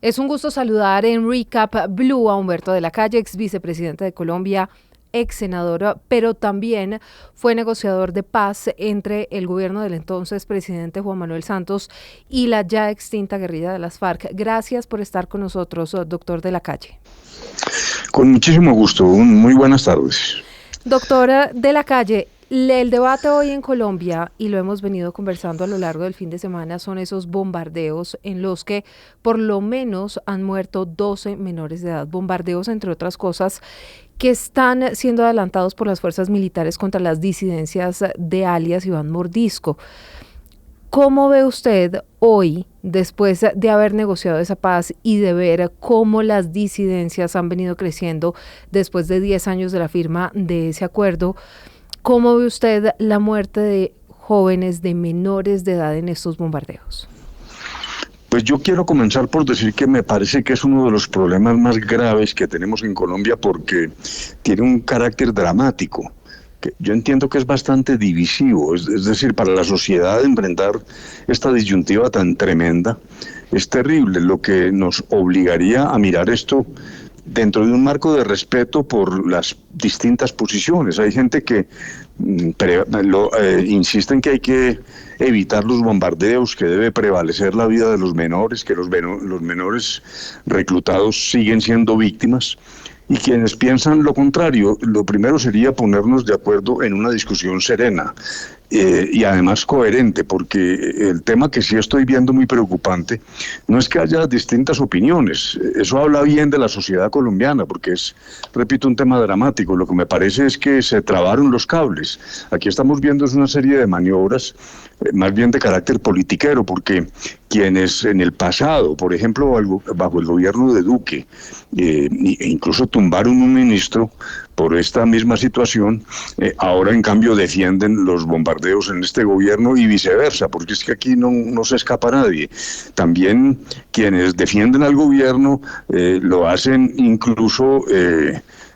Es un gusto saludar en Recap Blue a Humberto de la Calle, ex vicepresidente de Colombia, ex senador, pero también fue negociador de paz entre el gobierno del entonces presidente Juan Manuel Santos y la ya extinta guerrilla de las FARC. Gracias por estar con nosotros, doctor de la Calle. Con muchísimo gusto, muy buenas tardes. Doctora de la Calle, el debate hoy en Colombia, y lo hemos venido conversando a lo largo del fin de semana, son esos bombardeos en los que por lo menos han muerto 12 menores de edad. Bombardeos, entre otras cosas, que están siendo adelantados por las fuerzas militares contra las disidencias de alias Iván Mordisco. ¿Cómo ve usted hoy, después de haber negociado esa paz y de ver cómo las disidencias han venido creciendo después de 10 años de la firma de ese acuerdo? ¿Cómo ve usted la muerte de jóvenes, de menores de edad en estos bombardeos? Pues yo quiero comenzar por decir que me parece que es uno de los problemas más graves que tenemos en Colombia porque tiene un carácter dramático. Que yo entiendo que es bastante divisivo, es decir, para la sociedad enfrentar esta disyuntiva tan tremenda es terrible, lo que nos obligaría a mirar esto dentro de un marco de respeto por las distintas posiciones. Hay gente que insiste en que hay que evitar los bombardeos, que debe prevalecer la vida de los menores, que los menores reclutados siguen siendo víctimas. Y quienes piensan lo contrario, lo primero sería ponernos de acuerdo en una discusión serena y además coherente, porque el tema que sí estoy viendo muy preocupante no es que haya distintas opiniones, eso habla bien de la sociedad colombiana, porque es, repito, un tema dramático. Lo que me parece es que se trabaron los cables. Aquí estamos viendo es una serie de maniobras más bien de carácter politiquero, porque quienes en el pasado, por ejemplo, bajo el gobierno de Duque, incluso tumbaron un ministro por esta misma situación, ahora en cambio defienden los bombardeos en este gobierno y viceversa, porque es que aquí no se escapa nadie. También quienes defienden al gobierno lo hacen incluso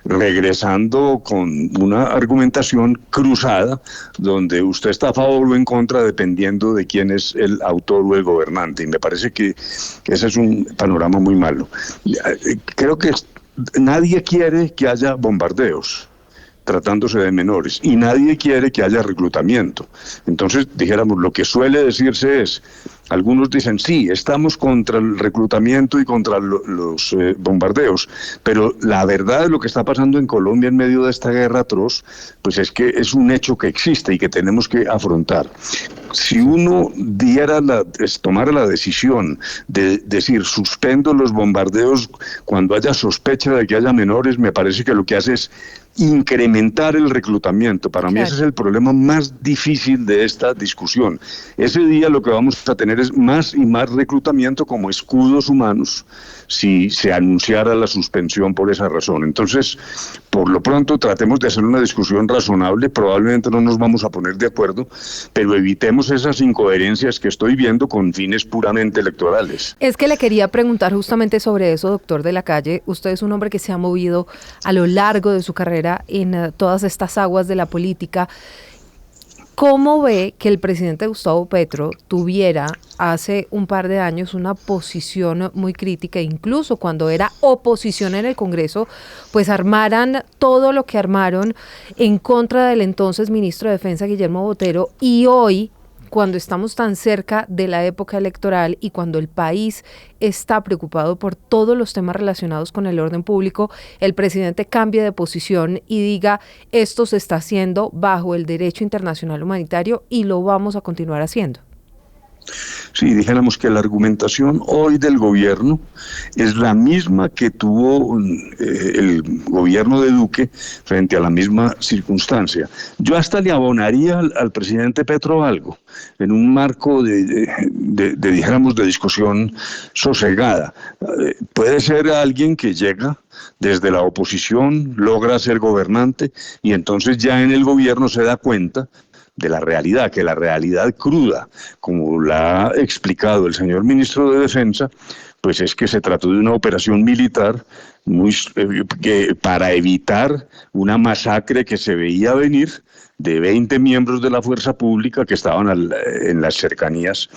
regresando con una argumentación cruzada, donde usted está a favor o en contra dependiendo de quién es el autor o el gobernante, y me parece que ese es un panorama muy malo. Creo que nadie quiere que haya bombardeos tratándose de menores, y nadie quiere que haya reclutamiento. Entonces, dijéramos, lo que suele decirse es, algunos dicen, sí, estamos contra el reclutamiento y contra los bombardeos, pero la verdad de lo que está pasando en Colombia en medio de esta guerra atroz, pues es que es un hecho que existe y que tenemos que afrontar. Si uno tomara la decisión de decir, suspendo los bombardeos cuando haya sospecha de que haya menores, me parece que lo que hace es incrementar el reclutamiento. Para mí ese es el problema más difícil de esta discusión. Ese día lo que vamos a tener es más y más reclutamiento como escudos humanos si se anunciara la suspensión por esa razón. Entonces, por lo pronto tratemos de hacer una discusión razonable, probablemente no nos vamos a poner de acuerdo, pero evitemos esas incoherencias que estoy viendo con fines puramente electorales. Es que le quería preguntar justamente sobre eso, doctor de la Calle. Usted es un hombre que se ha movido a lo largo de su carrera en todas estas aguas de la política. ¿Cómo ve que el presidente Gustavo Petro tuviera hace un par de años una posición muy crítica, incluso cuando era oposición en el Congreso, pues armaran todo lo que armaron en contra del entonces ministro de Defensa, Guillermo Botero, y hoy, cuando estamos tan cerca de la época electoral y cuando el país está preocupado por todos los temas relacionados con el orden público, el presidente cambia de posición y diga, esto se está haciendo bajo el derecho internacional humanitario y lo vamos a continuar haciendo? Sí, dijéramos que la argumentación hoy del gobierno es la misma que tuvo el gobierno de Duque frente a la misma circunstancia. Yo hasta le abonaría al presidente Petro algo, en un marco dijéramos, de discusión sosegada. Puede ser alguien que llega desde la oposición, logra ser gobernante y entonces ya en el gobierno se da cuenta de la realidad, que la realidad cruda, como la ha explicado el señor ministro de Defensa, pues es que se trató de una operación militar para evitar una masacre que se veía venir, de 20 miembros de la fuerza pública que estaban en las cercanías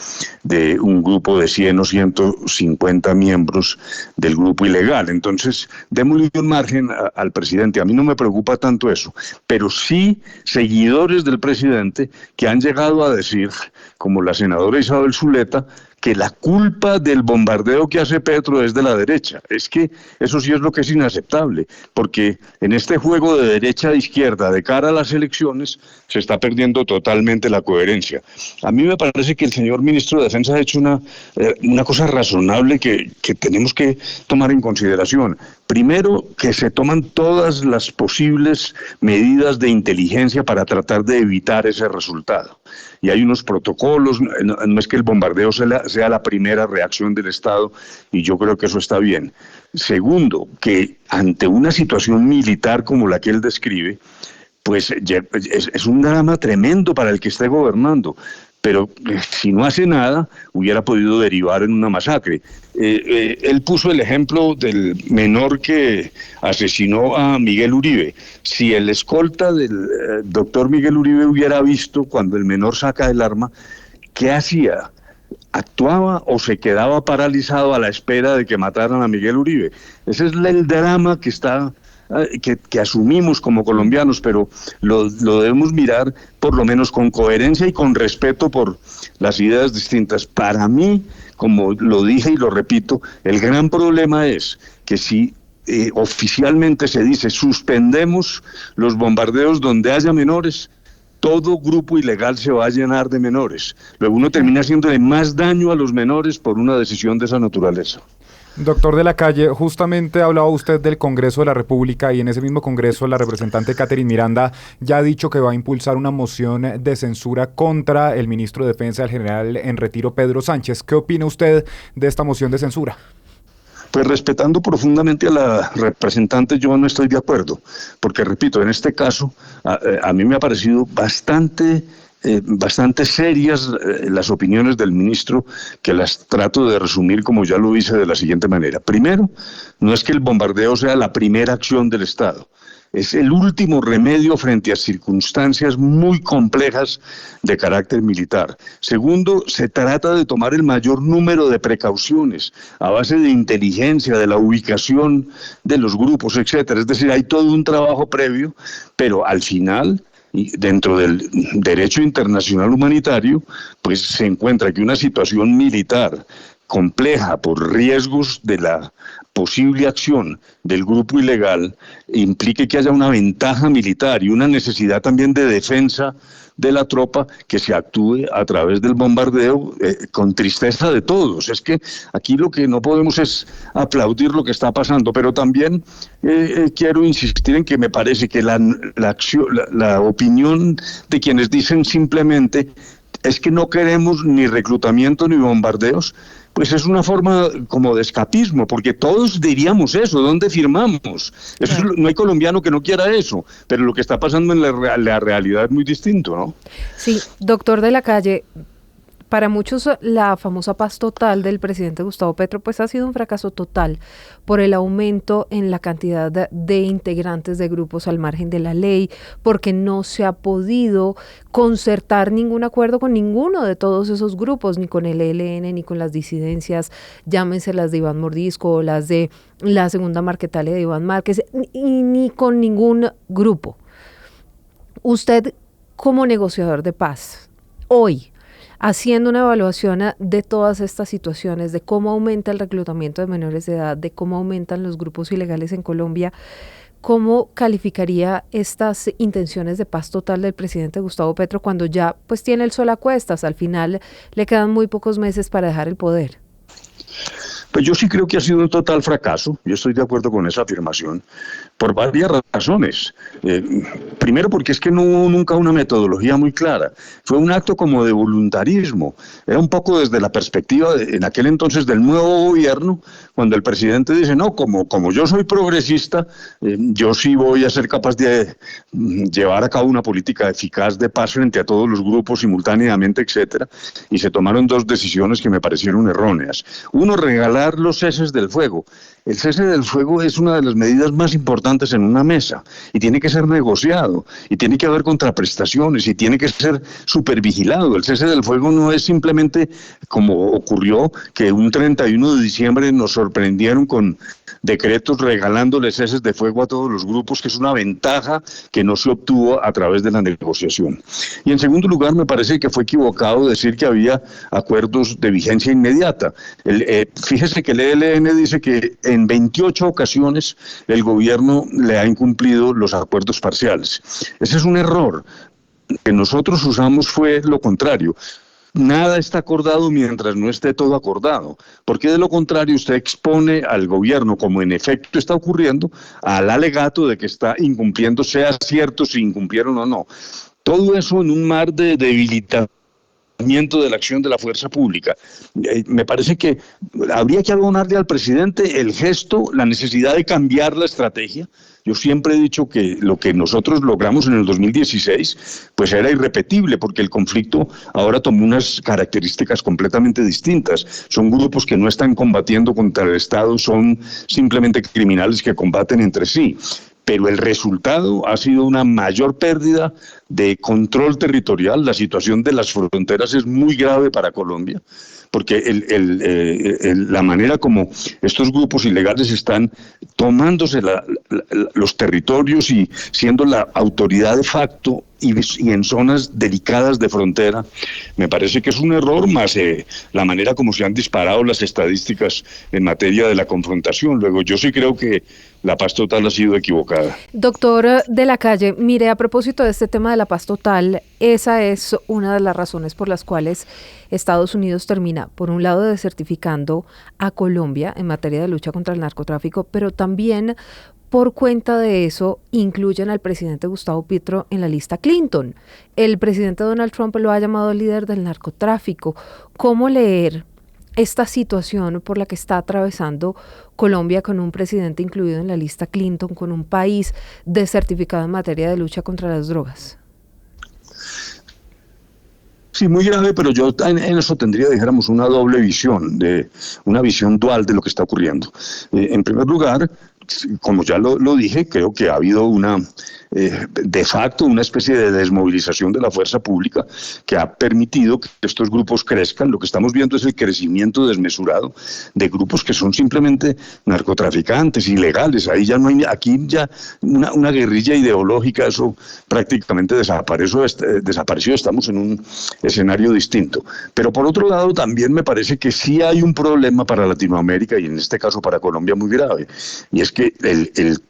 de un grupo de 100 o 150 miembros del grupo ilegal. Entonces, démosle un margen al presidente. A mí no me preocupa tanto eso, pero sí seguidores del presidente que han llegado a decir, como la senadora Isabel Zuleta, que la culpa del bombardeo que hace Petro es de la derecha. Es que eso sí es lo que es inaceptable, porque en este juego de derecha a izquierda de cara a las elecciones se está perdiendo totalmente la coherencia. A mí me parece que el señor ministro de Defensa ha hecho una cosa razonable que tenemos que tomar en consideración. Primero, que se toman todas las posibles medidas de inteligencia para tratar de evitar ese resultado. Y hay unos protocolos, no es que el bombardeo sea la primera reacción del Estado, y yo creo que eso está bien. Segundo, que ante una situación militar como la que él describe, pues es un drama tremendo para el que esté gobernando. Pero si no hace nada, hubiera podido derivar en una masacre. Él puso el ejemplo del menor que asesinó a Miguel Uribe. Si el escolta del doctor Miguel Uribe hubiera visto cuando el menor saca el arma, ¿qué hacía? ¿Actuaba o se quedaba paralizado a la espera de que mataran a Miguel Uribe? Ese es el drama que asumimos como colombianos, pero lo debemos mirar por lo menos con coherencia y con respeto por las ideas distintas. Para mí, como lo dije y lo repito, el gran problema es que si oficialmente se dice suspendemos los bombardeos donde haya menores, todo grupo ilegal se va a llenar de menores. Luego uno termina haciéndole más daño a los menores por una decisión de esa naturaleza. Doctor de la Calle, justamente hablaba usted del Congreso de la República y en ese mismo Congreso la representante Catherine Miranda ya ha dicho que va a impulsar una moción de censura contra el ministro de Defensa, el general en retiro Pedro Sánchez. ¿Qué opina usted de esta moción de censura? Pues respetando profundamente a la representante, yo no estoy de acuerdo, porque repito, en este caso a mí me ha parecido bastante serias las opiniones del ministro, que las trato de resumir como ya lo hice de la siguiente manera. Primero, no es que el bombardeo sea la primera acción del Estado, es el último remedio frente a circunstancias muy complejas de carácter militar. Segundo, se trata de tomar el mayor número de precauciones a base de inteligencia, de la ubicación de los grupos, etcétera. Es decir, hay todo un trabajo previo, pero al final, y dentro del derecho internacional humanitario, pues se encuentra que una situación militar compleja por riesgos de la posible acción del grupo ilegal implique que haya una ventaja militar y una necesidad también de defensa de la tropa, que se actúe a través del bombardeo con tristeza de todos. Es que aquí lo que no podemos es aplaudir lo que está pasando, pero también quiero insistir en que me parece que la opinión de quienes dicen simplemente es que no queremos ni reclutamiento ni bombardeos, pues es una forma como de escapismo, porque todos diríamos eso. ¿Dónde firmamos? No hay colombiano que no quiera eso, pero lo que está pasando en la realidad es muy distinto, ¿no? Sí, doctor de la Calle, para muchos la famosa paz total del presidente Gustavo Petro pues ha sido un fracaso total por el aumento en la cantidad de integrantes de grupos al margen de la ley, porque no se ha podido concertar ningún acuerdo con ninguno de todos esos grupos, ni con el ELN, ni con las disidencias, llámense las de Iván Mordisco o las de la Segunda Marquetalia de Iván Márquez, ni con ningún grupo. Usted, como negociador de paz, hoy, haciendo una evaluación de todas estas situaciones, de cómo aumenta el reclutamiento de menores de edad, de cómo aumentan los grupos ilegales en Colombia, ¿cómo calificaría estas intenciones de paz total del presidente Gustavo Petro cuando ya pues tiene el sol a cuestas? Al final le quedan muy pocos meses para dejar el poder. Pues yo sí creo que ha sido un total fracaso, yo estoy de acuerdo con esa afirmación, por varias razones. Primero, porque es que no hubo nunca una metodología muy clara, fue un acto como de voluntarismo, era un poco desde la perspectiva en aquel entonces del nuevo gobierno, cuando el presidente dice, no, como yo soy progresista, yo sí voy a ser capaz de llevar a cabo una política eficaz de paz frente a todos los grupos simultáneamente, etcétera, y se tomaron dos decisiones que me parecieron erróneas. Uno, regalar los ceses del fuego. el cese del fuego es una de las medidas más importantes en una mesa y tiene que ser negociado y tiene que haber contraprestaciones y tiene que ser supervigilado. El cese del fuego no es simplemente como ocurrió que un 31 de diciembre nos sorprendieron con decretos regalándoles ceses de fuego a todos los grupos, que es una ventaja que no se obtuvo a través de la negociación. Y en segundo lugar, me parece que fue equivocado decir que había acuerdos de vigencia inmediata. Fíjese que el ELN dice que en 28 ocasiones el gobierno le ha incumplido los acuerdos parciales. Ese es un error. Que nosotros usamos fue lo contrario. Nada está acordado mientras no esté todo acordado, porque de lo contrario usted expone al gobierno, como en efecto está ocurriendo, al alegato de que está incumpliendo, sea cierto si incumplieron o no. Todo eso en un mar de debilitamiento de la acción de la fuerza pública. Me parece que habría que abonarle al presidente el gesto, la necesidad de cambiar la estrategia. Yo siempre he dicho que lo que nosotros logramos en el 2016 pues era irrepetible, porque el conflicto ahora tomó unas características completamente distintas. Son grupos que no están combatiendo contra el Estado, son simplemente criminales que combaten entre sí. Pero el resultado ha sido una mayor pérdida de control territorial. La situación de las fronteras es muy grave para Colombia, porque la manera como estos grupos ilegales están tomándose los territorios y siendo la autoridad de facto y en zonas delicadas de frontera, me parece que es un error, más la manera como se han disparado las estadísticas en materia de la confrontación. Luego, yo sí creo que la paz total ha sido equivocada. Doctor de la Calle, mire, a propósito de este tema de la paz total, esa es una de las razones por las cuales Estados Unidos termina, por un lado, desertificando a Colombia en materia de lucha contra el narcotráfico, pero también por cuenta de eso incluyen al presidente Gustavo Petro en la lista Clinton. El presidente Donald Trump lo ha llamado líder del narcotráfico. ¿Cómo leer esta situación por la que está atravesando Colombia, con un presidente incluido en la lista Clinton, con un país desertificado en materia de lucha contra las drogas? Sí, muy grave, pero yo en eso tendría, dijéramos, una doble visión, una visión dual de lo que está ocurriendo. En primer lugar, como ya lo dije, creo que ha habido de facto una especie de desmovilización de la fuerza pública que ha permitido que estos grupos crezcan. Lo que estamos viendo es el crecimiento desmesurado de grupos que son simplemente narcotraficantes, ilegales. Ahí ya no hay, aquí ya una guerrilla ideológica, eso prácticamente desapareció. Estamos en un escenario distinto. Pero por otro lado, también me parece que sí hay un problema para Latinoamérica y en este caso para Colombia muy grave, y es que el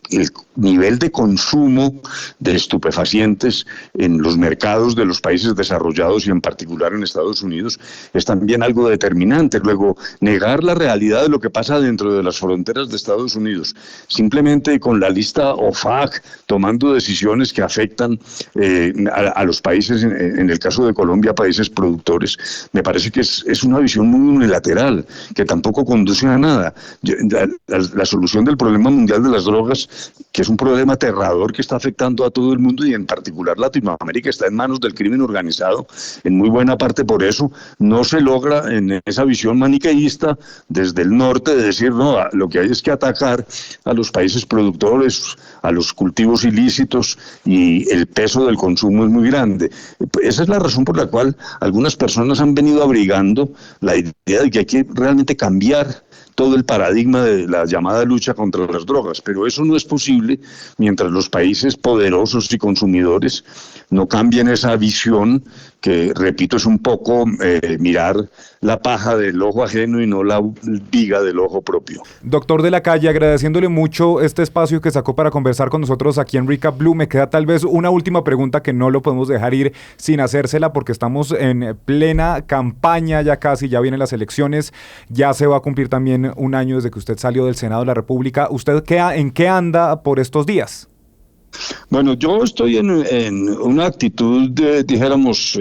nivel de consumo de estupefacientes en los mercados de los países desarrollados y en particular en Estados Unidos es también algo determinante. Luego, negar la realidad de lo que pasa dentro de las fronteras de Estados Unidos, simplemente con la lista OFAC, tomando decisiones que afectan a los países, en el caso de Colombia, países productores, me parece que es una visión muy unilateral, que tampoco conduce a nada. La solución del problema mundial de las drogas, que es un problema aterrador que está afectando a todo el mundo y en particular Latinoamérica, está en manos del crimen organizado, en muy buena parte por eso, no se logra en esa visión maniqueísta desde el norte de decir, no, lo que hay es que atacar a los países productores, a los cultivos ilícitos, y el peso del consumo es muy grande. Esa es la razón por la cual algunas personas han venido abrigando la idea de que hay que realmente cambiar todo el paradigma de la llamada lucha contra las drogas, pero eso no es posible mientras los países poderosos y consumidores no cambien esa visión, que, repito, es un poco mirar la paja del ojo ajeno y no la viga del ojo propio. Doctor de la Calle, agradeciéndole mucho este espacio que sacó para conversar con nosotros aquí en Recap Blue, me queda tal vez una última pregunta que no lo podemos dejar ir sin hacérsela, porque estamos en plena campaña, ya casi, ya vienen las elecciones, ya se va a cumplir también un año desde que usted salió del Senado de la República. ¿Usted en qué anda por estos días? Bueno, yo estoy en una actitud, dijéramos,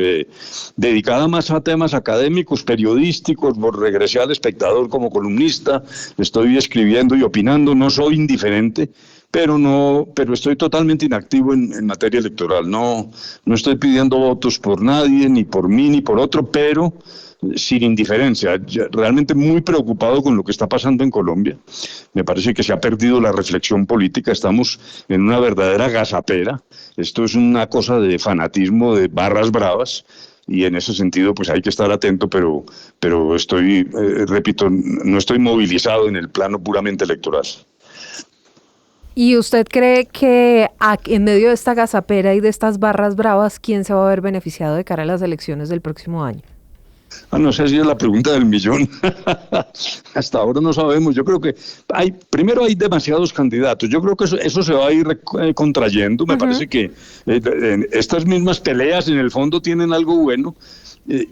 dedicada más a temas académicos, periodísticos. Regresé al Espectador como columnista, estoy escribiendo y opinando, no soy indiferente, pero estoy totalmente inactivo en materia electoral. No estoy pidiendo votos por nadie, ni por mí, ni por otro, pero sin indiferencia, realmente muy preocupado con lo que está pasando en Colombia. Me parece que se ha perdido la reflexión política, estamos en una verdadera gazapera. Esto es una cosa de fanatismo, de barras bravas, y en ese sentido pues hay que estar atento, pero estoy, repito, no estoy movilizado en el plano puramente electoral. ¿Y usted cree que en medio de esta gazapera y de estas barras bravas, quién se va a ver beneficiado de cara a las elecciones del próximo año? No sé si es la pregunta del millón. Hasta ahora no sabemos. Yo creo que primero hay demasiados candidatos. Yo creo que eso se va a ir contrayendo. Me parece que estas mismas peleas en el fondo tienen algo bueno.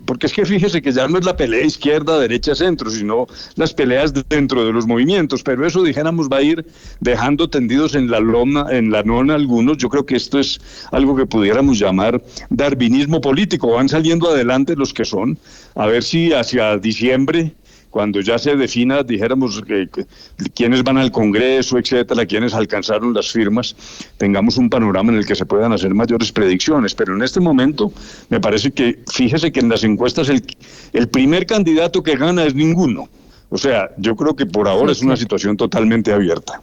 Porque es que fíjese que ya no es la pelea izquierda, derecha, centro, sino las peleas dentro de los movimientos, pero eso, dijéramos, va a ir dejando tendidos en la lona algunos. Yo creo que esto es algo que pudiéramos llamar darwinismo político. Van saliendo adelante los que son, a ver si hacia diciembre, cuando ya se defina, dijéramos, quiénes van al Congreso, etcétera, quiénes alcanzaron las firmas, tengamos un panorama en el que se puedan hacer mayores predicciones. Pero en este momento, me parece que, fíjese que en las encuestas el primer candidato que gana es ninguno. O sea, yo creo que por ahora es una situación totalmente abierta.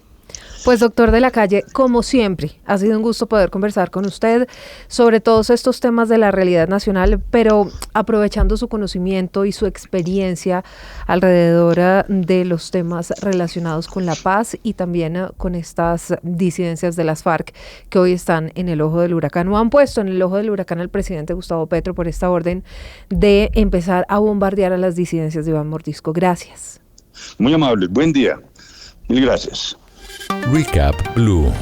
Pues doctor de la Calle, como siempre, ha sido un gusto poder conversar con usted sobre todos estos temas de la realidad nacional, pero aprovechando su conocimiento y su experiencia alrededor de los temas relacionados con la paz y también con estas disidencias de las FARC que hoy están en el ojo del huracán, o han puesto en el ojo del huracán al presidente Gustavo Petro por esta orden de empezar a bombardear a las disidencias de Iván Mordisco. Gracias. Muy amable, buen día. Mil gracias. Recap Blue.